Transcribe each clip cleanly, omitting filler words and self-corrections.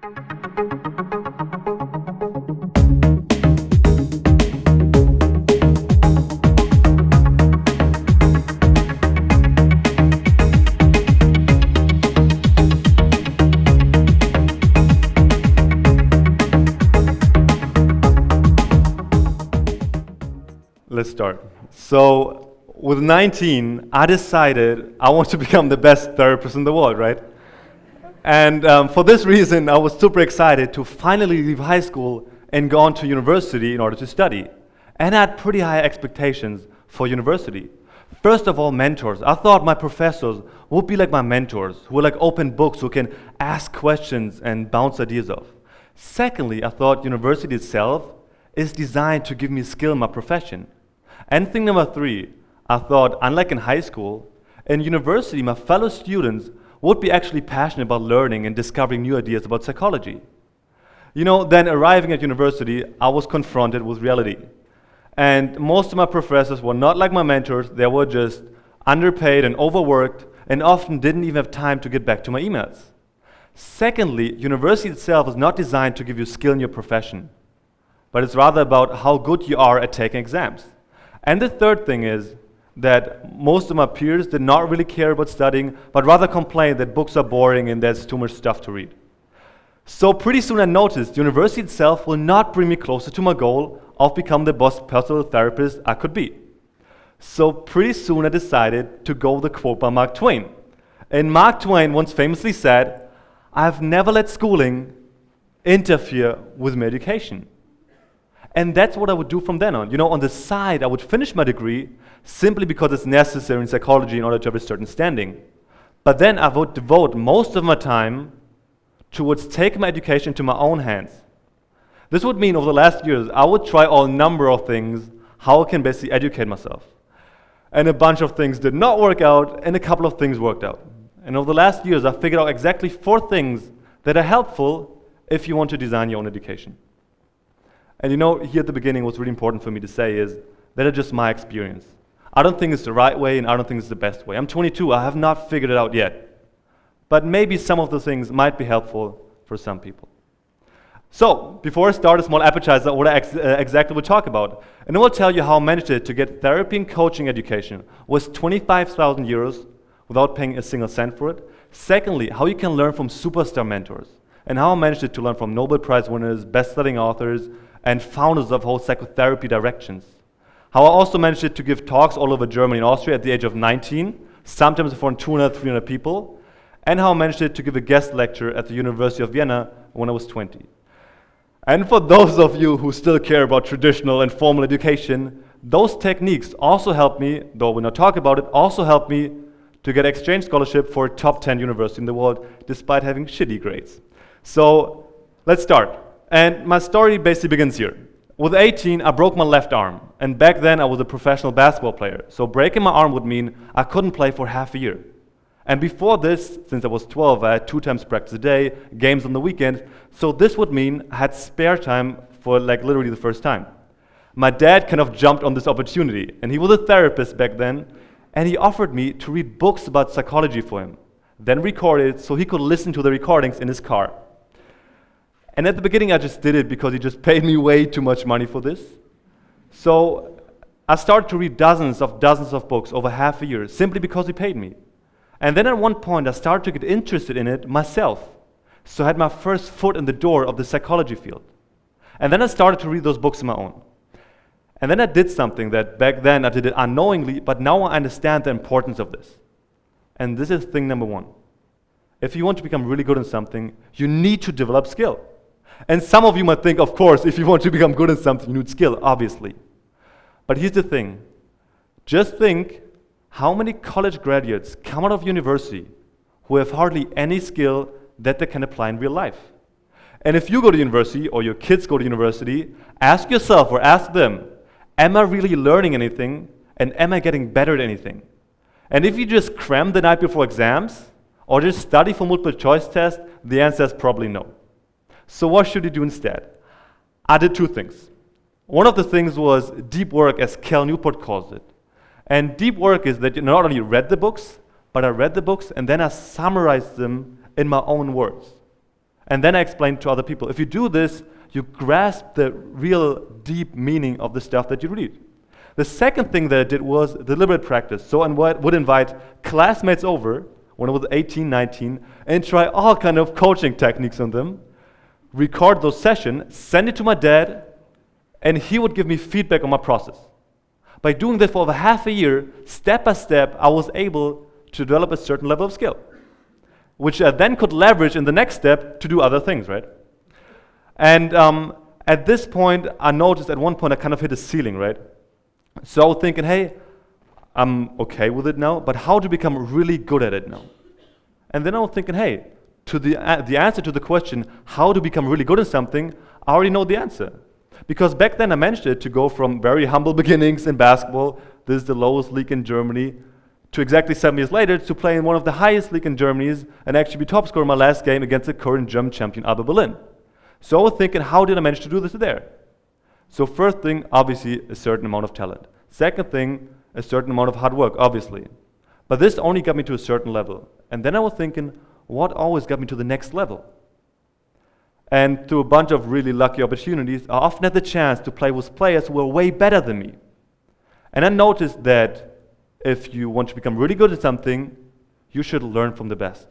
Let's start. So, with 19, I decided I want to become the best therapist in the world, right? And for this reason, I was super excited to finally leave high school and go on to university in order to study. And I had pretty high expectations for university. First of all, mentors. I thought my professors would be like my mentors, who were like open books, who can ask questions and bounce ideas off. Secondly, I thought university itself is designed to give me skill in my profession. And thing number three, I thought, unlike in high school, in university, my fellow students would be actually passionate about learning and discovering new ideas about psychology. You know, then arriving at university, I was confronted with reality. And most of my professors were not like my mentors. They were just underpaid and overworked, and often didn't even have time to get back to my emails. Secondly, university itself is not designed to give you skill in your profession, but it's rather about how good you are at taking exams. And the third thing is that most of my peers did not really care about studying, but rather complained that books are boring and there's too much stuff to read. So pretty soon I noticed university itself will not bring me closer to my goal of becoming the best personal therapist I could be. So pretty soon I decided to go with the quote by Mark Twain. And Mark Twain once famously said, "I have never let schooling interfere with my education." And that's what I would do from then on. You know, on the side, I would finish my degree simply because it's necessary in psychology in order to have a certain standing. But then I would devote most of my time towards taking my education into my own hands. This would mean over the last years, I would try all number of things, how I can basically educate myself. And a bunch of things did not work out, and a couple of things worked out. And over the last years, I figured out exactly 4 things that are helpful if you want to design your own education. And you know, here at the beginning, what's really important for me to say is that it's just my experience. I don't think it's the right way, and I don't think it's the best way. I'm 22, I have not figured it out yet. But maybe some of the things might be helpful for some people. So, before I start, a small appetizer of what I exactly will talk about. And I will tell you how I managed it to get therapy and coaching education with 25,000 euros without paying a single cent for it. Secondly, how you can learn from superstar mentors. And how I managed it to learn from Nobel Prize winners, best-selling authors, and founders of whole psychotherapy directions. How I also managed it to give talks all over Germany and Austria at the age of 19, sometimes for 200, 300 people, and how I managed it to give a guest lecture at the University of Vienna when I was 20. And for those of you who still care about traditional and formal education, those techniques also helped me, though we'll not talk about it, also helped me to get exchange scholarship for a top 10 university in the world, despite having shitty grades. So let's start. And my story basically begins here. With 18, I broke my left arm. And back then, I was a professional basketball player. So breaking my arm would mean I couldn't play for half a year. And before this, since I was 12, I had 2 times practice a day, games on the weekend. So this would mean I had spare time for like literally the first time. My dad kind of jumped on this opportunity. And he was a therapist back then. And he offered me to read books about psychology for him. Then record it so he could listen to the recordings in his car. And at the beginning, I just did it because he just paid me way too much money for this. So I started to read dozens of books over half a year, simply because he paid me. And then at one point, I started to get interested in it myself. So I had my first foot in the door of the psychology field. And then I started to read those books on my own. And then I did something that back then I did it unknowingly, but now I understand the importance of this. And this is thing number 1. If you want to become really good in something, you need to develop skill. And some of you might think, of course, if you want to become good in something, you need skill, obviously. But here's the thing. Just think how many college graduates come out of university who have hardly any skill that they can apply in real life. And if you go to university, or your kids go to university, ask yourself or ask them, am I really learning anything, and am I getting better at anything? And if you just cram the night before exams, or just study for multiple choice tests, the answer is probably no. So what should you do instead? I did 2 things. One of the things was deep work, as Cal Newport calls it. And deep work is that you not only read the books, but I read the books and then I summarized them in my own words. And then I explained to other people, if you do this, you grasp the real deep meaning of the stuff that you read. The second thing that I did was deliberate practice. So I would invite classmates over when I was 18, 19, and try all kind of coaching techniques on them, record those sessions, send it to my dad, and he would give me feedback on my process. By doing this for over half a year, step by step, I was able to develop a certain level of skill, which I then could leverage in the next step to do other things, right? And at this point, I noticed at one point I kind of hit a ceiling, right? So I was thinking, hey, I'm okay with it now, but how to become really good at it now? And then I was thinking, hey, to the answer to the question, how to become really good at something, I already know the answer. Because back then I managed it to go from very humble beginnings in basketball, this is the lowest league in Germany, to exactly 7 years later to play in one of the highest league in Germany and actually be top scorer in my last game against the current German champion Alba Berlin. So I was thinking, how did I manage to do this there? So first thing, obviously, a certain amount of talent. Second thing, a certain amount of hard work, obviously. But this only got me to a certain level. And then I was thinking, what always got me to the next level? And through a bunch of really lucky opportunities, I often had the chance to play with players who were way better than me. And I noticed that if you want to become really good at something, you should learn from the best.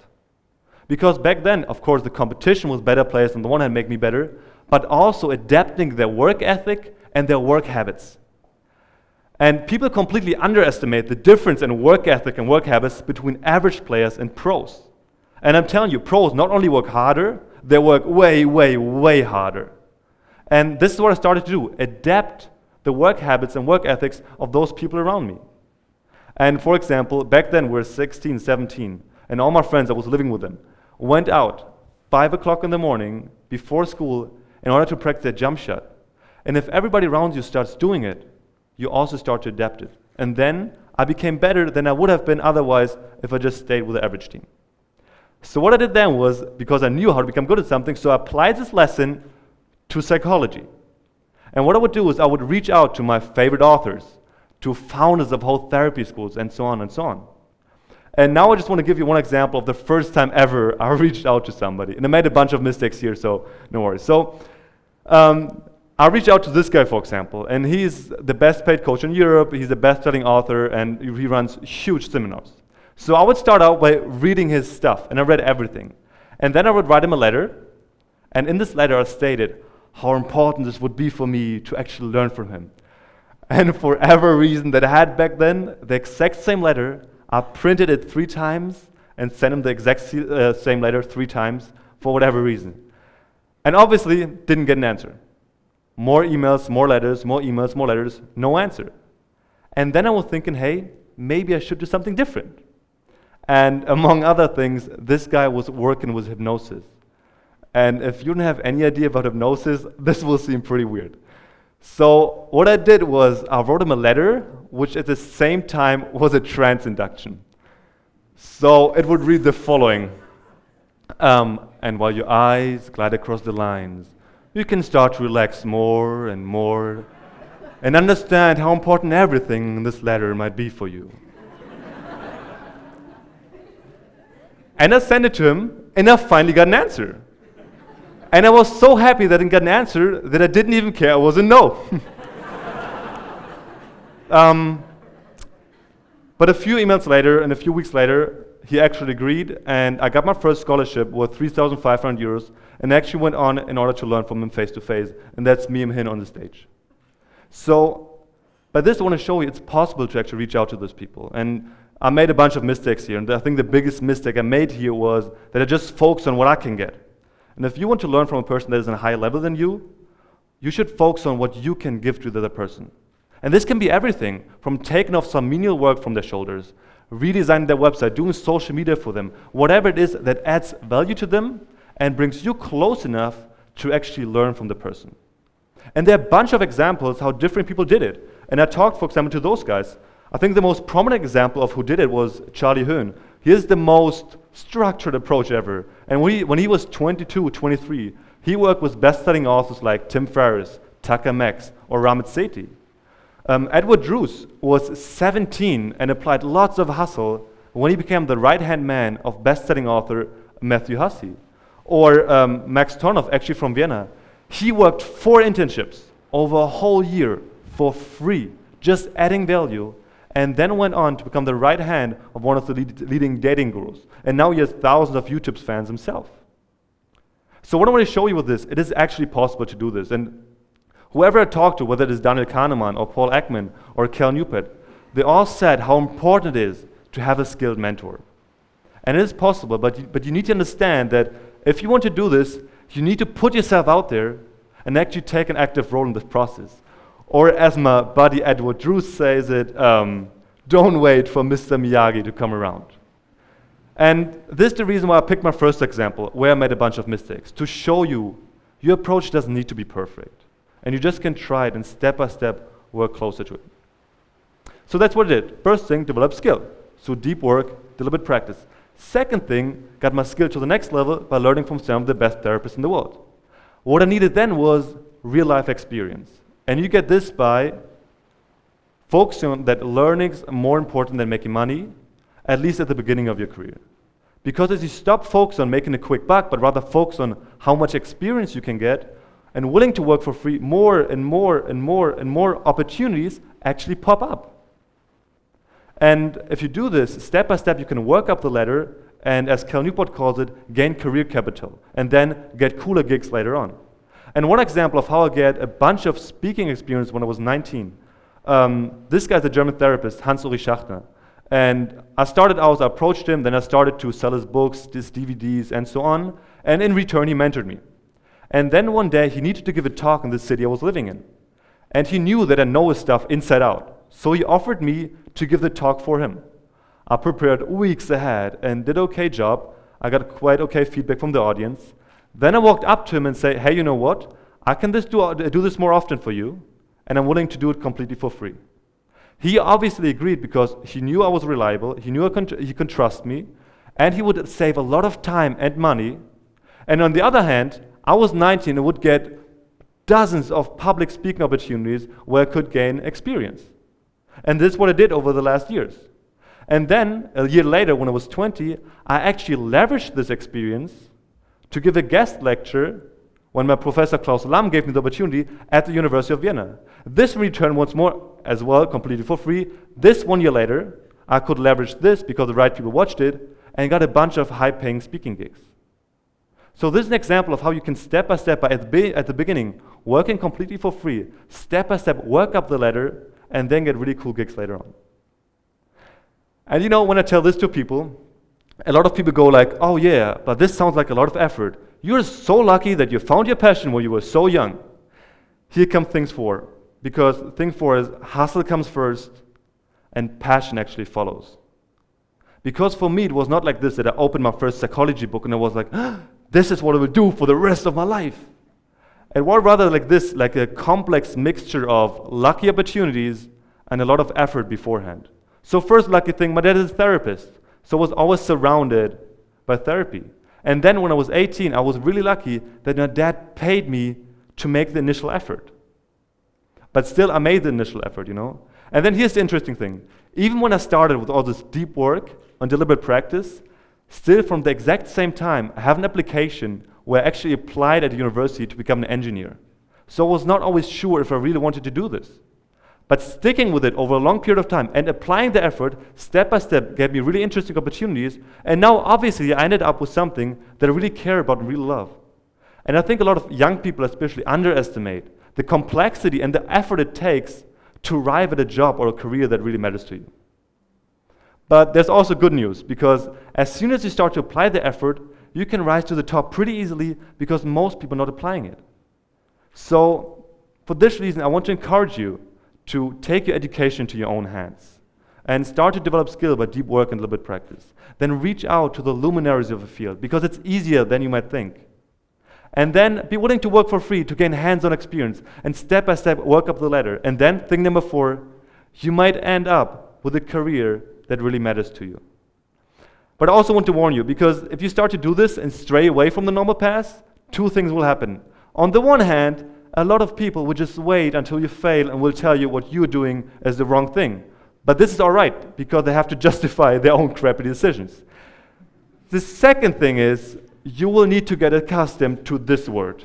Because back then, of course, the competition with better players on the one hand make me better, but also adapting their work ethic and their work habits. And people completely underestimate the difference in work ethic and work habits between average players and pros. And I'm telling you, pros not only work harder, they work way, way, way harder. And this is what I started to do, adapt the work habits and work ethics of those people around me. And for example, back then we were 16, 17, and all my friends, I was living with them, went out 5 o'clock in the morning before school in order to practice their jump shot. And if everybody around you starts doing it, you also start to adapt it. And then I became better than I would have been otherwise if I just stayed with the average team. So what I did then was, because I knew how to become good at something, so I applied this lesson to psychology. And what I would do is I would reach out to my favorite authors, to founders of whole therapy schools, and so on and so on. And now I just want to give you one example of the first time ever I reached out to somebody. And I made a bunch of mistakes here, so no worries. So I reached out to this guy, for example, and he's the best paid coach in Europe, he's a best-selling author, and he runs huge seminars. So I would start out by reading his stuff, and I read everything. And then I would write him a letter, and in this letter I stated how important this would be for me to actually learn from him. And for every reason that I had back then, the exact same letter, I printed it 3 times and sent him the exact same letter 3 times for whatever reason. And obviously, didn't get an answer. More emails, more letters, more emails, more letters, no answer. And then I was thinking, hey, maybe I should do something different. And among other things, this guy was working with hypnosis. And if you don't have any idea about hypnosis, this will seem pretty weird. So what I did was I wrote him a letter, which at the same time was a trance induction. So it would read the following. And while your eyes glide across the lines, you can start to relax more and more and understand how important everything in this letter might be for you. And I sent it to him, and I finally got an answer. And I was so happy that I got an answer that I didn't even care it was a no. But a few emails later and a few weeks later, he actually agreed, and I got my first scholarship worth 3,500 euros, and actually went on in order to learn from him face to face, and that's me and him on the stage. So, by this I want to show you it's possible to actually reach out to those people. And I made a bunch of mistakes here, and I think the biggest mistake I made here was that I just focused on what I can get. And if you want to learn from a person that is on a higher level than you, you should focus on what you can give to the other person. And this can be everything, from taking off some menial work from their shoulders, redesigning their website, doing social media for them, whatever it is that adds value to them and brings you close enough to actually learn from the person. And there are a bunch of examples how different people did it. And I talked, for example, to those guys. I think the most prominent example of who did it was Charlie Hoehn. He has the most structured approach ever. And when he was 22, 23, he worked with best-selling authors like Tim Ferriss, Tucker Max, or Ramit Sethi. Edward Drews was 17 and applied lots of hustle when he became the right-hand man of best-selling author Matthew Hussey. Or Max Tornoff, actually from Vienna, he worked 4 internships over a whole year for free, just adding value, and then went on to become the right hand of one of the leading dating gurus. And now he has thousands of YouTube fans himself. So what I want to show you with this, it is actually possible to do this. And whoever I talked to, whether it is Daniel Kahneman or Paul Ekman or Cal Newport, they all said how important it is to have a skilled mentor. And it is possible, but you need to understand that if you want to do this, you need to put yourself out there and actually take an active role in this process. Or as my buddy Edward Drew says it, don't wait for Mr. Miyagi to come around. And this is the reason why I picked my first example, where I made a bunch of mistakes, to show you your approach doesn't need to be perfect. And you just can try it and step by step work closer to it. So that's what I did. First thing, develop skill. So deep work, deliberate practice. Second thing, got my skill to the next level by learning from some of the best therapists in the world. What I needed then was real life experience. And you get this by focusing on that learning's more important than making money, at least at the beginning of your career. Because as you stop focusing on making a quick buck, but rather focus on how much experience you can get, and willing to work for free, more and more and more and more opportunities actually pop up. And if you do this, step by step, you can work up the ladder, and as Cal Newport calls it, gain career capital, and then get cooler gigs later on. And one example of how I get a bunch of speaking experience when I was 19, this guy's a German therapist, Hans-Ulrich Schachtner. And I started out, I approached him, then I started to sell his books, his DVDs, and so on. And in return, he mentored me. And then one day, he needed to give a talk in the city I was living in. And he knew that I know his stuff inside out. So he offered me to give the talk for him. I prepared weeks ahead and did an okay job. I got quite okay feedback from the audience. Then I walked up to him and said, hey, you know what? I can do this more often for you, and I'm willing to do it completely for free. He obviously agreed because he knew I was reliable, he knew he could trust me, and he would save a lot of time and money. And on the other hand, I was 19 and would get dozens of public speaking opportunities where I could gain experience. And this is what I did over the last years. And then, a year later, when I was 20, I actually leveraged this experience to give a guest lecture when my professor Klaus Lamm gave me the opportunity at the University of Vienna. This in return once more as well, completely for free. This 1 year later, I could leverage this because the right people watched it and got a bunch of high-paying speaking gigs. So this is an example of how you can step by step, at the beginning, working completely for free, step by step, work up the ladder, and then get really cool gigs later on. And you know, when I tell this to people, a lot of people go like, oh yeah, but this sounds like a lot of effort. You're so lucky that you found your passion when you were so young. Here comes things 4. Because thing 4 is hustle comes first and passion actually follows. Because for me, it was not like this that I opened my first psychology book and I was like, this is what I will do for the rest of my life. It was rather like this, like a complex mixture of lucky opportunities and a lot of effort beforehand. So first lucky thing, my dad is a therapist. So I was always surrounded by therapy. And then when I was 18, I was really lucky that my dad paid me to make the initial effort. But still, I made the initial effort, you know. And then here's the interesting thing. Even when I started with all this deep work on deliberate practice, still from the exact same time, I have an application where I actually applied at the university to become an engineer. So I was not always sure if I really wanted to do this. But sticking with it over a long period of time and applying the effort step by step gave me really interesting opportunities. And now, obviously, I ended up with something that I really care about and really love. And I think a lot of young people especially underestimate the complexity and the effort it takes to arrive at a job or a career that really matters to you. But there's also good news, because as soon as you start to apply the effort, you can rise to the top pretty easily because most people are not applying it. So, for this reason, I want to encourage you to take your education to your own hands and start to develop skill by deep work and deliberate practice. Then reach out to the luminaries of the field because it's easier than you might think. And then be willing to work for free to gain hands-on experience and step by step work up the ladder. And then thing number 4, you might end up with a career that really matters to you. But I also want to warn you, because if you start to do this and stray away from the normal path, 2 things will happen. On the one hand, a lot of people will just wait until you fail and will tell you what you're doing is the wrong thing. But this is all right, because they have to justify their own crappy decisions. The second thing is, you will need to get accustomed to this word.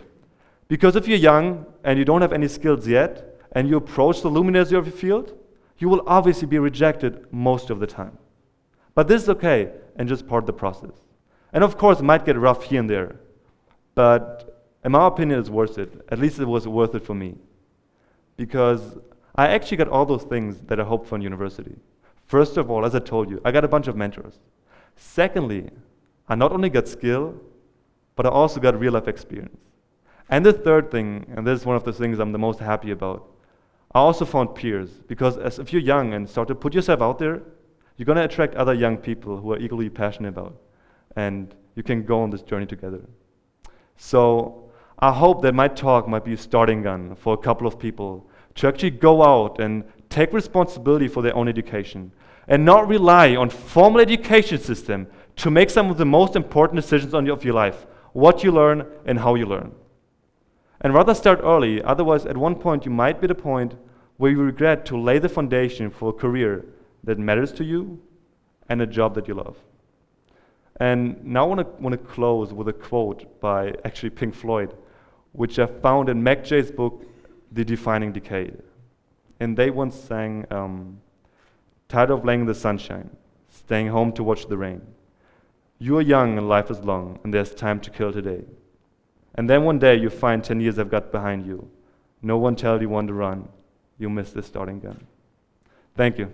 Because if you're young and you don't have any skills yet, and you approach the luminacy of your field, you will obviously be rejected most of the time. But this is okay and just part of the process. And of course, it might get rough here and there, but in my opinion, it's worth it. At least it was worth it for me. Because I actually got all those things that I hoped for in university. First of all, as I told you, I got a bunch of mentors. Secondly, I not only got skill, but I also got real life experience. And the third thing, and this is one of the things I'm the most happy about, I also found peers. Because if you're young and start to put yourself out there, you're going to attract other young people who are equally passionate about. And you can go on this journey together. So I hope that my talk might be a starting gun for a couple of people to actually go out and take responsibility for their own education and not rely on formal education system to make some of the most important decisions of your life, what you learn and how you learn. And rather start early, otherwise at one point you might be at a point where you regret to lay the foundation for a career that matters to you and a job that you love. And now I want to close with a quote by actually Pink Floyd, which I found in McJay's book, The Defining Decade. And they once sang, tired of laying in the sunshine, staying home to watch the rain. You are young and life is long, and there's time to kill today. And then one day you find 10 years have got behind you. No one tells you when to run. You miss the starting gun. Thank you.